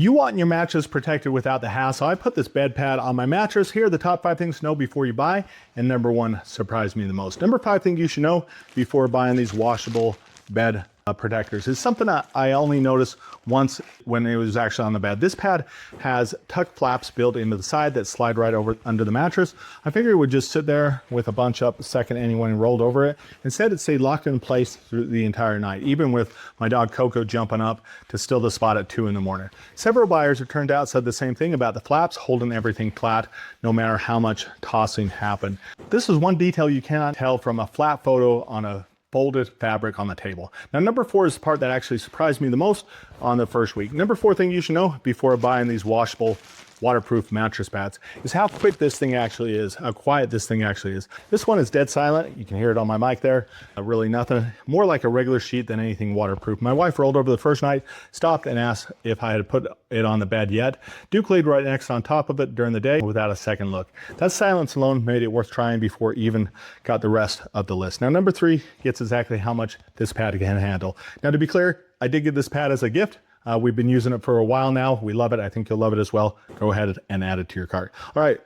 You want your mattress protected without the hassle. I put this bed pad on my mattress. Here are the top 5 things to know before you buy. And number 1 surprised me the most. Number 5 thing you should know before buying these washable bed protectors is something that I only noticed once when it was actually on the bed. This pad has tuck flaps built into the side that slide right over under the mattress. I figured it would just sit there with a bunch up the second anyone rolled over it. Instead, it stayed locked in place through the entire night, even with my dog Coco jumping up to still the spot at 2 in the morning. Several buyers, it turned out, said the same thing about the flaps holding everything flat no matter how much tossing happened. This is one detail you cannot tell from a flat photo on a folded fabric on the table. Now, number 4 is the part that actually surprised me the most on the first week. Number 4 thing you should know before buying these washable waterproof mattress pads is how quick this thing actually is, how quiet this thing actually is. This one is dead silent. You can hear it on my mic there. Really nothing, more like a regular sheet than anything waterproof. My wife rolled over the first night, stopped and asked if I had put it on the bed yet. Duke laid right next on top of it during the day without a second look. That silence alone made it worth trying before even got the rest of the list. Now, number 3 gets exactly how much this pad can handle. Now, to be clear, I did get this pad as a gift. We've been using it for a while now. We love it. I think you'll love it as well. Go ahead and add it to your cart. All right.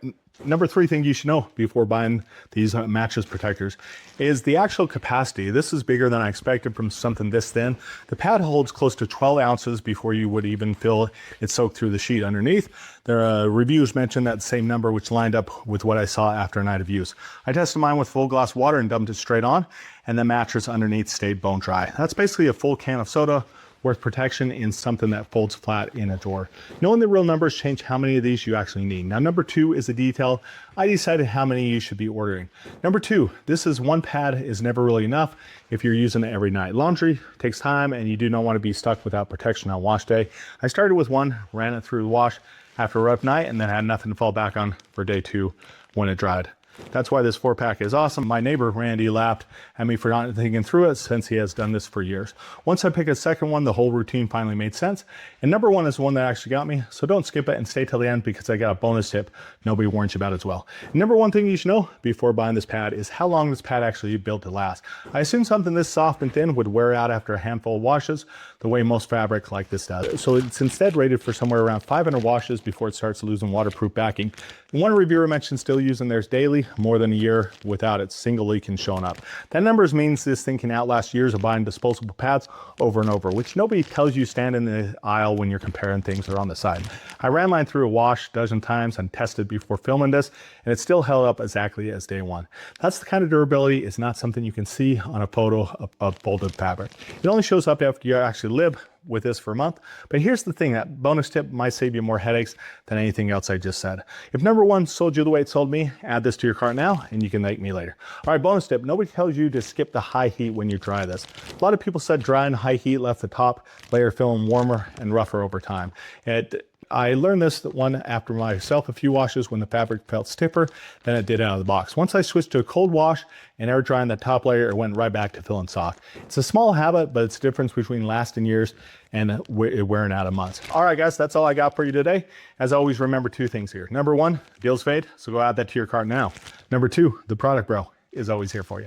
Number 3 thing you should know before buying these mattress protectors is the actual capacity. This is bigger than I expected from something this thin. The pad holds close to 12 ounces before you would even feel it soak through the sheet underneath. Their reviews mentioned that same number, which lined up with what I saw after a night of use. I tested mine with full glass water and dumped it straight on, and the mattress underneath stayed bone dry. That's basically a full can of soda worth protection in something that folds flat in a drawer. Knowing the real numbers change how many of these you actually need. Now, number 2 is a detail. I decided how many you should be ordering. Number 2, this is one pad is never really enough if you're using it every night. Laundry takes time and you do not want to be stuck without protection on wash day. I started with one, ran it through the wash after a rough night, and then had nothing to fall back on for day 2 when it dried. That's why this 4-pack is awesome. My neighbor, Randy, laughed at me for not thinking through it since he has done this for years. Once I picked a second one, the whole routine finally made sense. And number 1 is the one that actually got me. So don't skip it and stay till the end because I got a bonus tip nobody warns you about as well. Number 1 thing you should know before buying this pad is how long this pad actually built to last. I assume something this soft and thin would wear out after a handful of washes the way most fabric like this does. So it's instead rated for somewhere around 500 washes before it starts losing waterproof backing. And one reviewer mentioned still using theirs daily, more than a year without it single leaking showing up. That numbers means this thing can outlast years of buying disposable pads over and over, which nobody tells you stand in the aisle when you're comparing things or on the side. I ran mine through a wash a dozen times and tested before filming this, and it still held up exactly as day 1. That's the kind of durability is not something you can see on a photo of folded fabric. It only shows up after you actually live with this for a month. But here's the thing, that bonus tip might save you more headaches than anything else I just said. If number 1 sold you the way it sold me, add this to your cart now and you can thank me later. All right, bonus tip, nobody tells you to skip the high heat when you dry this. A lot of people said dry and high heat left the top layer feeling warmer and rougher over time. I learned this one after myself a few washes when the fabric felt stiffer than it did out of the box. Once I switched to a cold wash and air drying the top layer, it went right back to feeling soft. It's a small habit, but it's the difference between lasting years and wearing out of months. All right, guys, that's all I got for you today. As always, remember 2 things here. Number 1, deals fade, so go add that to your cart now. Number 2, the product bro is always here for you.